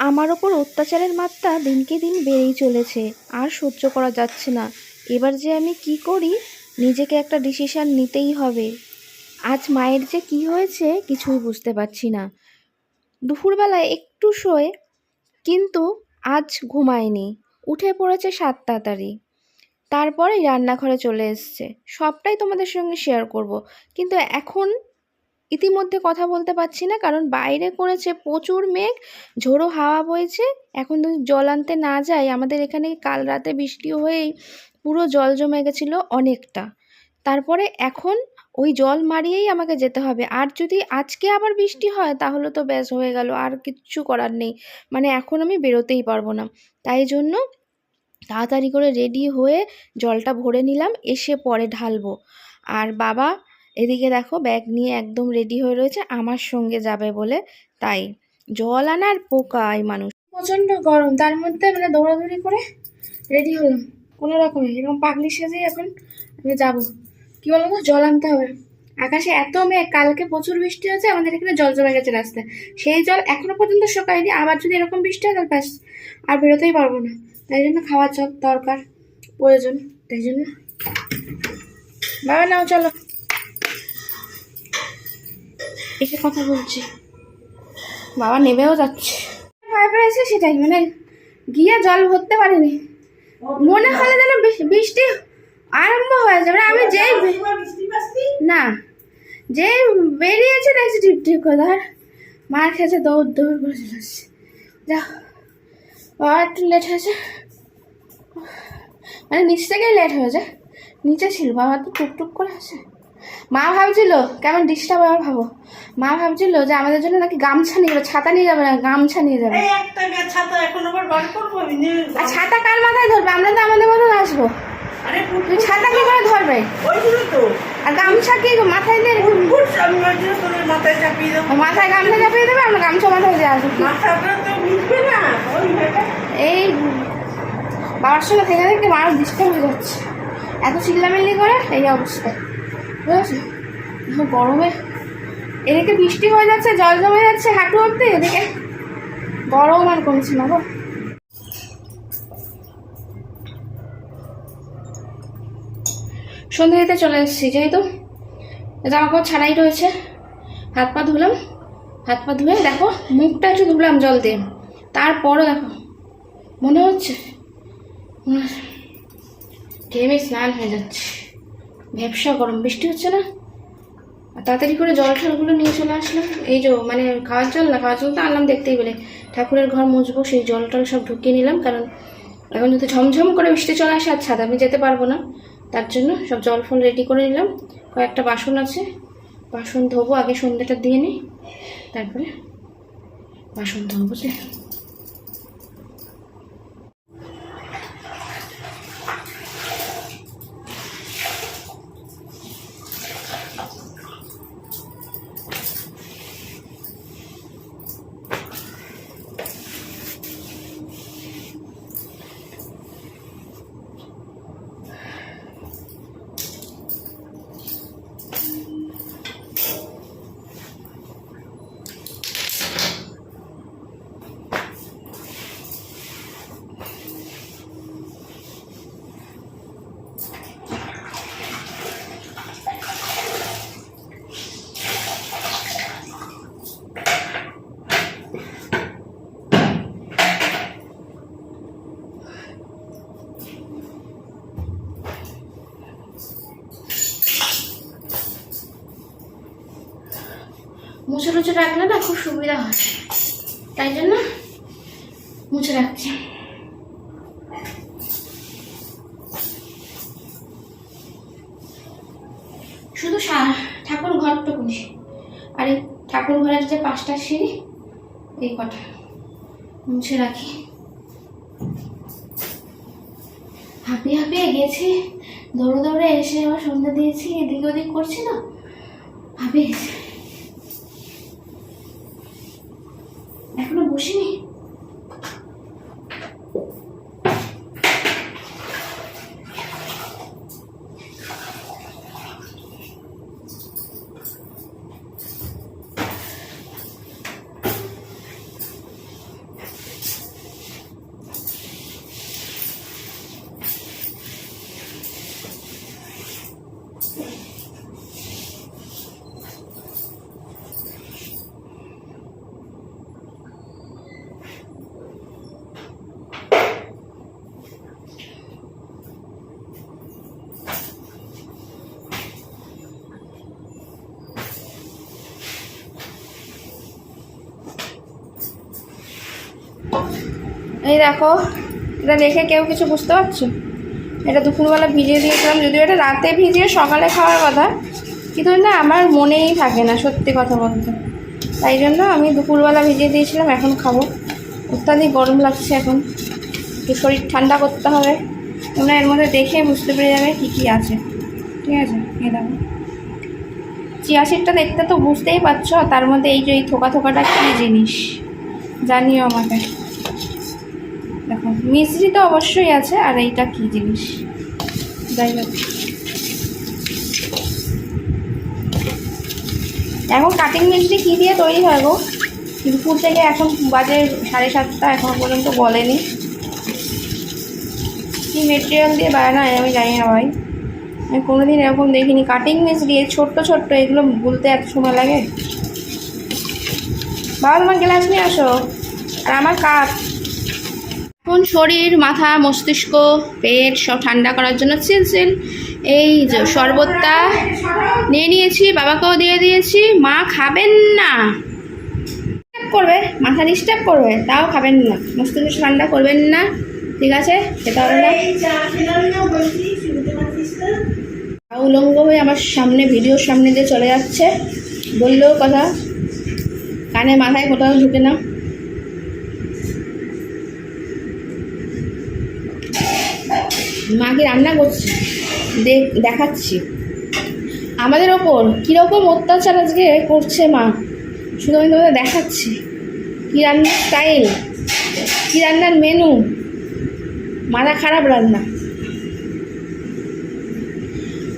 আমার ওপর অত্যাচারের মাত্রা দিনকে দিন বেড়েই চলেছে, আর সহ্য করা যাচ্ছে না। এবার যে আমি কি করি, নিজেকে একটা ডিসিশন নিতেই হবে। আজ মায়ের যে কি হয়েছে কিছুই বুঝতে পারছি না। দুপুরবেলায় একটু শোয়, কিন্তু আজ ঘুমায়নি, উঠে পড়েছে 7 তাড়াতাড়ি। তারপরেই রান্নাঘরে চলে এসছে। সবটাই তোমাদের সঙ্গে শেয়ার করব, কিন্তু এখন ইতিমধ্যে কথা বলতে পারছি না, কারণ বাইরে করেছে প্রচুর মেঘ, ঝোড়ো হাওয়া বইছে। এখন যদি জল আনতে না যাই, আমাদের এখানে কাল রাতে বৃষ্টি হয়েই পুরো জল জমে গেছিলো অনেকটা। তারপরে এখন ওই জল মারিয়েই আমাকে যেতে হবে। আর যদি আজকে আবার বৃষ্টি হয় তাহলে তো ব্যাস হয়ে গেল, আর কিচ্ছু করার নেই। মানে এখন আমি বেরোতেই পারবো না। তাই জন্য তাড়াতাড়ি করে রেডি হয়ে জলটা ভরে নিলাম, এসে পরে ঢালবো। আর বাবা এদিকে দেখো ব্যাগ নিয়ে একদম রেডি হয়ে রয়েছে আমার সঙ্গে যাবে বলে। তাই জল আনার পোকা এই মানুষ। প্রচণ্ড গরম, তার মধ্যে মানে দৌড়াদৌড়ি করে রেডি হলাম কোনো রকমে, এরকম পাগলি সেজেই এখন আমি যাবো। কী বলো তো, জল আনতে হবে। আকাশে এত মেঘ, কালকে প্রচুর বৃষ্টি হয়েছে, আমাদের এখানে জল জমে গেছে রাস্তায়। সেই জল এখনো পর্যন্ত শুকায়নি, আবার যদি এরকম বৃষ্টি হয় তাহলে ব্যাস আর বেরোতেই পারবো না। তাই জন্য খাওয়ার জল দরকার, প্রয়োজন। তাই জন্য বাবা নাও চলো, এসে কথা বলছি। বাবা নেবেও যাচ্ছে, ভয় পেয়েছে সেটাই, মানে গিয়ে জল ভরতে পারিনি। মনে হলে যেন বৃষ্টি আরম্ভ হয়ে যাবে। আমি যেই না যেই বেরিয়েছে দেখছি টিপ টিপ করে, ধর মার খেয়েছে, দৌড় দৌড় করে চলে আসছে। যা বাবা একটু লেট হয়েছে, মানে নিচ থেকেই লেট হয়েছে, নিচে ছিল বাবা তো টুকটুক করে আসে। মা ভাবছিল কেমন ডিস্টার্ব হবে ভাবো, মা ভাবছিল যে আমাদের জন্য নাকি গামছা নিয়ে যাবে, ছাতা নিয়ে যাবে না, গামছা নিয়ে যাবে। আর ছাতা কার মাথায় ধরবে, আমরা তো আমাদের মতন আসবো, ছাতা কি করে ধরবে? আর গামছা কি মাথায় দিয়ে মাথায় গামছা চাপিয়ে দেবে, আমরা গামছা মাথায় দিয়ে আসবো। এই বাবার সঙ্গে থেকে থেকে মার ডিস্টার্ব হয়ে যাচ্ছে, এত চিল্লামিল্লি করে এই অবস্থা বুঝেছো। গরমে এদিকে বৃষ্টি হয়ে যাচ্ছে, জল জমে যাচ্ছে হাঁটু অব্দি, এদিকে গরম আর কমছে না গো। সন্ধ্যে দিতে চলে এসেছি, যেহেতু জামা কাপড় ছাড়াই রয়েছে। হাত পা ধুলাম, হাত পা ধুয়ে দেখো মুখটা একটু ধুলাম জল দিয়ে, তারপরও দেখো মনে হচ্ছে ঘেমে স্নান হয়ে যাচ্ছে। ভ্যাবসা গরম, বৃষ্টি হচ্ছে না। তাড়াতাড়ি করে জল ঠলগুলো নিয়ে চলে আসলাম। এই যে মানে খাওয়ার জল না, খাওয়ার জল তো আনলাম দেখতেই পেলে, ঠাকুরের ঘর মুছবো, সেই জল টল সব ঢুকিয়ে নিলাম। কারণ এখন যদি ঝমঝম করে বৃষ্টি চলে আসে আর ছাদে আমি যেতে পারবো না, তার জন্য সব জল ফল রেডি করে নিলাম। কয়েকটা বাসন আছে, বাসন ধোবো, আগে সন্ধ্যাটা দিয়ে নিই, তারপরে বাসন ধোবো। বুঝলে মুছে টুছে রাখলে না খুব সুবিধা হয়, তাই জন্য মুছে রাখছি। শুধু ঠাকুর ঘরটুকুনি, আর এই ঠাকুর ঘরের যে 5টা সিঁড়ি, এই কটা মুছে রাখি। হাঁপিয়ে হাঁপিয়ে গেছি, দৌড়ে দৌড়ে এসে আবার সন্ধ্যা দিয়েছি, এদিক ওদিক করছি না, হাঁপিয়ে গেছি। এখনো বসিনি। এই দেখো, এটা দেখে কেউ কিছু বুঝতে পারছো? এটা দুপুরবেলা ভিজিয়ে দিয়েছিলাম, যদিও এটা রাতে ভিজিয়ে সকালে খাওয়ার কথা, কিন্তু না আমার মনেই থাকে না সত্যি কথা বলতে। তাই জন্য আমি দুপুরবেলা ভিজিয়ে দিয়েছিলাম, এখন খাবো। অত্যাধিক গরম লাগছে, এখন একটু শরীর ঠান্ডা করতে হবে। তোমরা এর মধ্যে দেখে বুঝতে পেরে যাবে কী কী আছে, ঠিক আছে? এই দেখো, চিয়া সিডটা দেখতে তো বুঝতেই পারছো, তার মধ্যে এই যে এই থোকা থোকাটা কী জিনিস জানিও আমাকে। দেখো, মিশ্রি তো অবশ্যই আছে, আর এইটা কী জিনিস যাই হোক। এখন কাটিং মিষ্টি কী দিয়ে তৈরি হয় গো? দুপুর থেকে এখন বাজে 7:30, এখনো পর্যন্ত বলেনি কী মেটেরিয়াল দিয়ে বানায় আমি জানি না ভাই। আমি কোনোদিন এরকম দেখিনি। কাটিং মিষ্টি ছোট্ট ছোট্ট, এগুলো বলতে এত সময় লাগে? বাবা তোমার গ্লাস নিয়ে আসো, আর আমার কাপ। এখন শরীর, মাথা, মস্তিষ্ক, পেট সব ঠান্ডা করার জন্য চিলচিল এই যে শরবতটা নিয়ে নিয়েছি, বাবাকেও দিয়ে দিয়েছি। মা খাবেন না, করবে মাথা ডিস্টার্ব করবে, তাও খাবেন না, মস্তিষ্ক ঠান্ডা করবেন না, ঠিক আছে? সেটা হবে না। উলঙ্গ হয়ে আমার সামনে, ভিডিওর সামনে দিয়ে চলে যাচ্ছে, বললেও কথা, কানে মাথায় কোথাও ঢুকে না। মাকে রান্না করছি, দেখাচ্ছি আমাদের ওপর কীরকম অত্যাচার আজকে করছে মা, শুধু আমি তোমাদের দেখাচ্ছি কী রান্নার স্টাইল, কী রান্নার মেনু। মাথা খারাপ রান্না।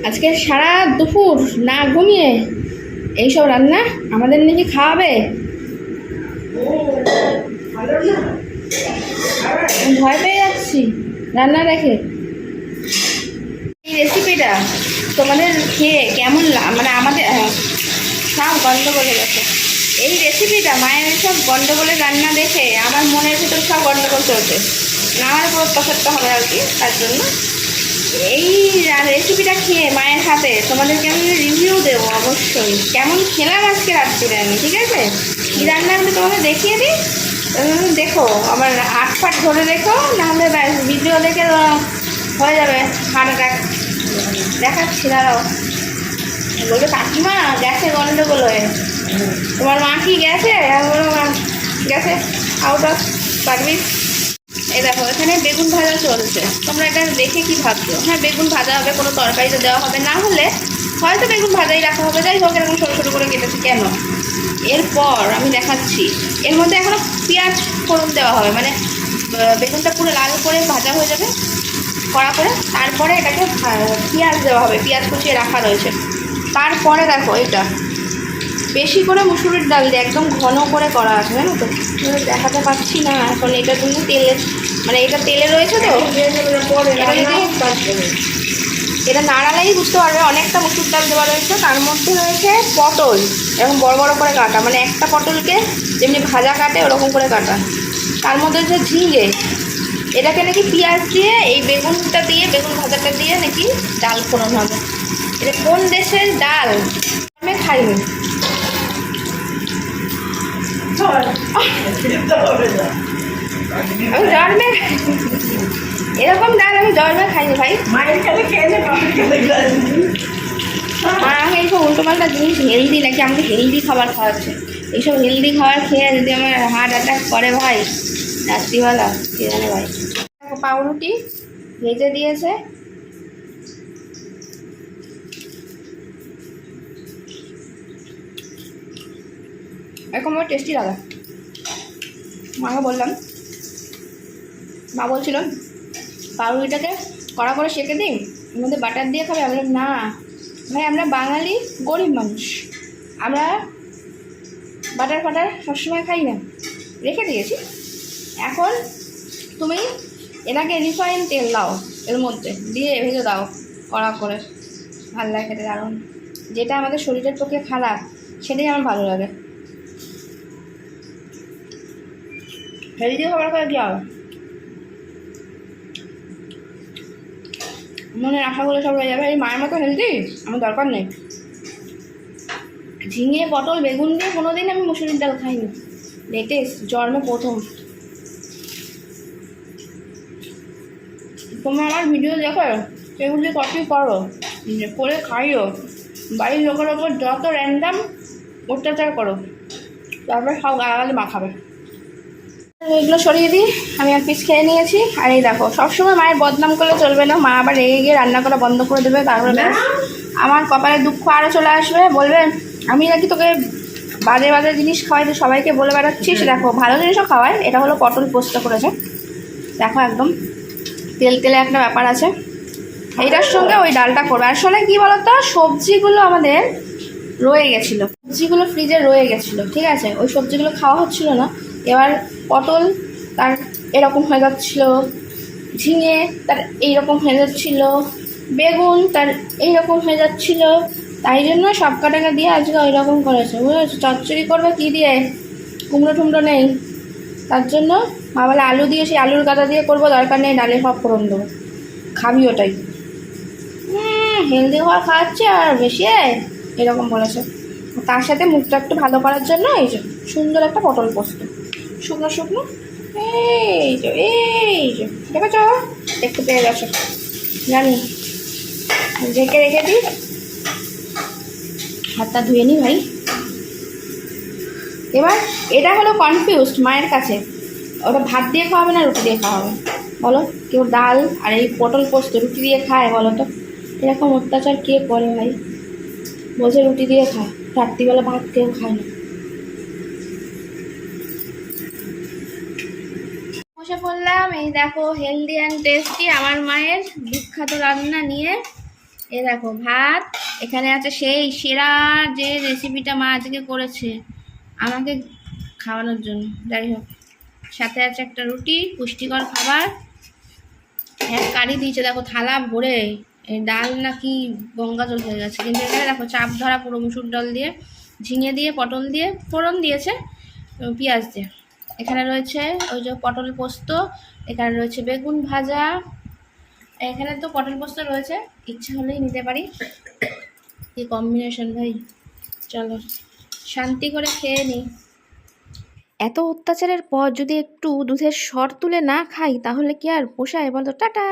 আজকে সারা দুপুর না ঘুমিয়ে এইসব রান্না আমাদের নাকি খাওয়াবে। ভয় পেয়ে যাচ্ছি রান্না দেখে। এই রেসিপিটা তোমাদের খেয়ে কেমন মানে আমাদের সব গন্ডগোল হয়ে গেছে। এই রেসিপিটা মায়ের সব গন্ডগোলের রান্না দেখে আমার মনের ভিতর সব গন্ডগোল চলছে, আমার উপর অত্যাচারটা হবে আর কি। তার জন্য এই রেসিপিটা খেয়ে মায়ের হাতে তোমাদেরকে আমি রিভিউ দেবো অবশ্যই, কেমন খেলাম আজকে রাত্রিরে আমি, ঠিক আছে? কী রান্না আমি তোমাকে দেখিয়ে দিই, দেখো আমার হাত ফাট ধরে দেখো, নাহলে ভিডিও দেখে হয়ে যাবে হার্ট অ্যাটাক। দেখাচ্ছি, দাঁড়াও। বলবে কাকিমা গ্যাসে গন্ডগোল হয়ে, তোমার মা কি গেছে? গেছে আউট অফ সার্ভিস। এই দেখো, এখানে বেগুন ভাজা চলছে। তোমরা এটা দেখে কি ভাবছো? হ্যাঁ, বেগুন ভাজা হবে, কোনো তরকারিতে দেওয়া হবে না, হলে হয়তো বেগুন ভাজাই রাখা হবে। যাই হোক, এরকম ছোটো ছোটো করে কেটেছি কেন? এরপর আমি দেখাচ্ছি, এর মধ্যে এখনও পেঁয়াজ ফোড়ন দেওয়া হবে, মানে বেগুনটা পুরো লাল করে ভাজা হয়ে যাবে কড়া করে, তারপরে এটাকে পেঁয়াজ দেওয়া হবে, পেঁয়াজ কুচিয়ে রাখা রয়েছে। তারপরে দেখো, এটা বেশি করে মুসুরির ডাল দিয়ে একদম ঘন করে করা আছে, জানো তো? দেখাতে পাচ্ছি না এখন, এটার জন্য তেলে, মানে এটা তেলে রয়েছে তো, এটা নাড়ালেই বুঝতে পারবে অনেকটা মুসুর ডাল দেওয়া রয়েছে। তার মধ্যে রয়েছে পটল, এরকম বড় বড় করে কাটা, মানে একটা পটলকে যেমনি ভাজা কাটে ওরকম করে কাটা। তার মধ্যে হচ্ছে ঝিঙে, এটাকে নাকি পেঁয়াজ দিয়ে, এই বেগুনটা দিয়ে, বেগুন ভাজাটা দিয়ে নাকি ডাল ফোড়ন হবে। এটা কোন দেশের ডাল আমি খাইনি। আমি জন্মে এরকম ডাল আমি জন্মে খাইনি ভাই। মায়ের খেলে খেয়ে মা আমাকে এইসব উল্টোপাল্টা জিনিস হেলদি নাকি আমাকে হেলদি খাবার খাওয়াচ্ছে। এইসব হেলদি খাবার খেয়ে যদি আমার হার্ট অ্যাটাক করে ভাই রাত্রিবেলা, কে জানে ভাই। পাউরুটি ভেজে দিয়েছে, এরকম টেস্টি দাদা। মাকে বললাম, মা বলছিল পাউরুটিটাকে কড়া করে সেঁকে দিই, এর মধ্যে বাটার দিয়ে খাবে। আমি বললাম না ভাই, আমরা বাঙালি গরিব মানুষ, আমরা বাটার ফাটার সবসময় খাই না, রেখে দিয়েছি। এখন তুমি এটাকে রিফাইন তেল দাও, এর মধ্যে দিয়ে ভেজে দাও কড়া করে, ভালো লাগে খেতে দারুণ। যেটা আমাদের শরীরের পক্ষে খারাপ সেটাই আমার ভালো লাগে। হেলদি খাবার করে কী হবে? মনের আশাগুলো সব রয়ে যাবে। এই মায়ের মতো হেলদি আমার দরকার নেই। ঝিঙে পটল বেগুন দিয়ে কোনোদিন আমি মুসুরির ডাল খাইনি, লেটেস্ট, জন্মে প্রথম। তোমরা আমার ভিডিও দেখো, সেগুলি কপি করো, করে খাইও, বাড়ির লোকের ওপর যত র্যান্ডাম অত্যাচার করো, তারপরে সব গালাগালি মাখাবে। এগুলো সরিয়ে দিই, আমি এক পিস খেয়ে নিয়েছি। আর এই দেখো, সবসময় মায়ের বদনাম করলে চলবে না, মা আবার রেগে গিয়ে রান্না করা বন্ধ করে দেবে, তারপরে ব্যাস আমার কপালে দুঃখ আরও চলে আসবে, বলবে আমি নাকি তোকে বাজে বাজে জিনিস খাওয়াই, তো সবাইকে বলে বেড়াচ্ছিস। দেখো ভালো জিনিসও খাওয়ায়, এটা হলো পটল পোস্ত করেছে, দেখো একদম তেল তেলে একটা ব্যাপার আছে। এইটার সঙ্গে ওই ডালটা করবে। আসলে কি বলতো, সবজিগুলো আমাদের রয়ে গেছিলো, সবজিগুলো ফ্রিজে রয়ে গেছিলো, ঠিক আছে, ওই সবজিগুলো খাওয়া হচ্ছিল না। এবার পটল তার এরকম হয়ে যাচ্ছিলো, ঝিঙে তার এইরকম হয়ে যাচ্ছিলো, বেগুন তার এইরকম হয়ে যাচ্ছিলো, তাই জন্য সব কাটাকে দিয়ে আজকে ওই রকম করেছে, বুঝেছো। চচ্চড়ি করবে কি দিয়ে, কুমড়ো টুমড়ো নেই, তার জন্য মা বলে আলু দিয়ে, সেই আলুর গাদা দিয়ে করবো, দরকার নেই ডালে সব ফোড়ন দেবো, খাবি ওটাই, হেলদি খাবার খাওয়াচ্ছে আর বেশি এরকম বলেছে। তার সাথে মুখটা একটু ভালো করার জন্য এই যে সুন্দর একটা পটল পোস্ত, শুকনো শুকনো, এই যে দেখেছ, দেখতে পেয়ে গেছো, জানি। ঢেকে রেখে দিই, হাতটা ধুয়ে নিই ভাই। এবার এটা হলো কনফিউজড মায়ের কাছে, ওটা ভাত দিয়ে খাওয়াবে না রুটি দিয়ে খাওয়াবে, বলো। কেউ ডাল আর এই পটল পোস্ত রুটি দিয়ে খায় বলো তো? এরকম অত্যাচার কে করে ভাই? বলছে রুটি দিয়ে খায়, রাত্রিবেলা ভাত কেউ খায় না। বসে পড়লাম, এই দেখো হেলদি অ্যান্ড টেস্টি আমার মায়ের বিখ্যাত রান্না নিয়ে। এই দেখো ভাত, এখানে আছে সেই সেরা যে রেসিপিটা মা আজকে করেছে আমাকে খাওয়ানোর জন্য, যাই হোক। সাথে আছে একটা রুটি, পুষ্টিকর খাবার, এক কারি দিয়েছে দেখো থালা ভরে, এই ডাল নাকি গঙ্গা জল হয়ে গেছে, কিন্তু এখানে দেখো চাপ ধরা পুরো মুসুর ডাল দিয়ে, ঝিঙে দিয়ে, পটল দিয়ে ফোড়ন দিয়েছে, পেঁয়াজ দিয়ে। এখানে রয়েছে ওই যে পটল পোস্ত, এখানে রয়েছে বেগুন ভাজা, এখানে তো পটল পোস্ত রয়েছে, ইচ্ছা হলেই নিতে পারি। কি কম্বিনেশন ভাই, চলো শান্তি করে খেয়ে নিই। এত অত্যাচারের পর যদি একটু দুধের সর তুলে না খাই তাহলে কি আর পোষায় বলো? টাটা।